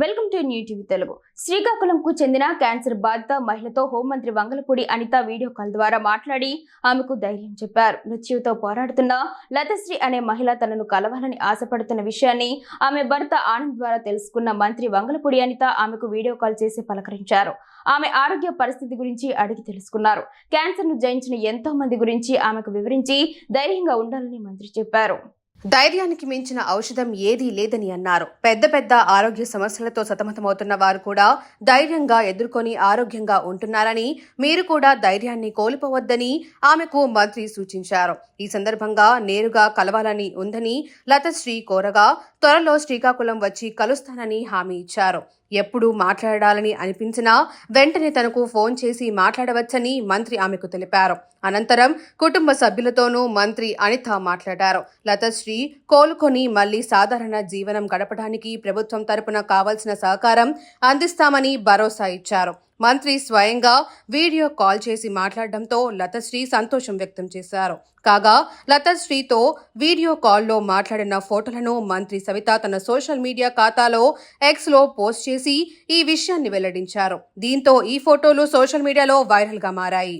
Welcome to new TV Telugu. శ్రీకాకుళంకు చెందిన cancer బాధిత మహిళతో హోంమంత్రి వంగలపూడి అనిత వీడియో కాల్ ద్వారా మాట్లాడి ఆమెకు ధైర్యం చెప్పారు. మృత్యువుతో పోరాడుతున్న లతశ్రీ అనే మహిళ తనను కలవాలని ఆశపడుతున్న విషయాన్ని ఆమె భర్త ఆనంద్ ద్వారా తెలుసుకున్న మంత్రి వంగలపూడి అనిత ఆమెకు వీడియో కాల్ చేసి పలకరించారు. ఆమె ఆరోగ్య పరిస్థితి గురించి అడిగి తెలుసుకున్నారు. క్యాన్సర్ ను జయించిన ఎంతో మంది గురించి ఆమెకు వివరించి ధైర్యంగా ఉండాలని మంత్రి చెప్పారు. ధైర్యానికి మించిన ఔషధం ఏదీ లేదని అన్నారు. పెద్ద పెద్ద ఆరోగ్య సమస్యలతో సతమతమవుతున్న వారు కూడా ధైర్యంగా ఎదుర్కొని ఆరోగ్యంగా ఉంటున్నారని, మీరు కూడా ధైర్యాన్ని కోల్పోవద్దని ఆమెకు మంత్రి సూచించారు. ఈ సందర్భంగా నేరుగా కలవాలని ఉందని లతశ్రీ కోరగా త్వరలో శ్రీకాకుళం వచ్చి కలుస్తానని హామీ ఇచ్చారు. ఎప్పుడు మాట్లాడాలని అనిపించినా వెంటనే తనకు ఫోన్ చేసి మాట్లాడవచ్చని మంత్రి ఆమెకు తెలిపారు. అనంతరం కుటుంబ సభ్యులతోనూ మంత్రి అనిత మాట్లాడారు. లతశ్రీ కోలుకొని మళ్లీ సాధారణ జీవనం గడపడానికి ప్రభుత్వం తరపున కావాల్సిన సహకారం అందిస్తామని భరోసా ఇచ్చారు. మంత్రి స్వయంగా వీడియో కాల్ చేసి మాట్లాడడంతో లతశ్రీ సంతోషం వ్యక్తం చేశారు. కాగా లతశ్రీతో వీడియో కాల్లో మాట్లాడిన ఫోటోలను మంత్రి సవిత తన సోషల్ మీడియా ఖాతాలో ఎక్స్లో పోస్ట్ చేసి ఈ విషయాన్ని వెల్లడించారు. దీంతో ఈ ఫోటోలు సోషల్ మీడియాలో వైరల్ గా మారాయి.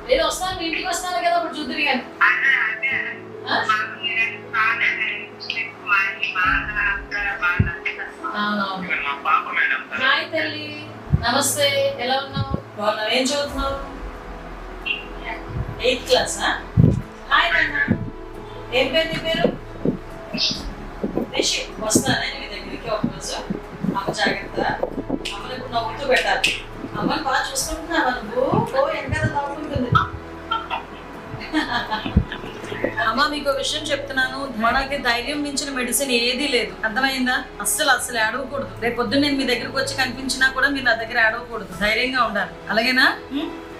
నేను వస్తాను, మీ ఇంటికి వస్తాను కదా, అప్పుడు చూద్దరు కానీ. హాయ్ తల్లి, నమస్తే, ఎలా ఉన్నావు? బాగున్నావు? ఏం చదువుతున్నావు? 8th క్లాసా? హాయ్ నాన్న, ఏం పేరు నీ పేరు? రిషి. వస్తానే మీ దగ్గరికి ఒకరోజు. అమ్మ జాగ్రత్త, అమ్మని ఇప్పుడు నవ్వుతూ పెట్టాలి. అమ్మని బాగా చూసుకుంటున్నావా నువ్వు? ఎంత నవ్వుకుంటుంది. అమ్మ, మీకు విషయం చెప్తున్నాను, మనకి ధైర్యం మించిన మెడిసిన్ ఏదీ లేదు, అర్థమైందా? అస్సలు ఏడవకూడదు. రేపు పొద్దున్న నేను మీ దగ్గరకు వచ్చి కనిపించినా కూడా మీరు నా దగ్గర ఏడవకూడదు, ధైర్యంగా ఉండాలి. అలాగేనా?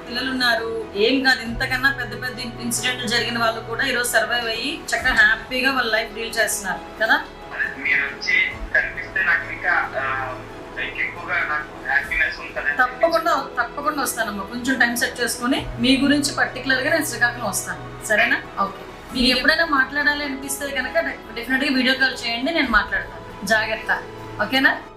పిల్లలు ఉన్నారు, ఏం కాదు. ఇంతకన్నా పెద్ద పెద్ద ఇన్సిడెంట్లు జరిగిన వాళ్ళు కూడా ఈరోజు సర్వైవ్ అయ్యి చక్కగా హ్యాపీగా వాళ్ళ లైఫ్ డీల్ చేస్తున్నారు కదా. తప్పకుండా వస్తానమ్మా. కొంచెం టైం సెట్ చేసుకుని మీ గురించి పర్టికులర్ గా నేను శ్రీకాకుళం వస్తాను, సరేనా? ఓకే. మీకు ఎప్పుడైనా మాట్లాడాలి అనిపిస్తే కనుక డెఫినెట్ గా వీడియో కాల్ చేయండి, నేను మాట్లాడతాను. జాగ్రత్త, ఓకేనా?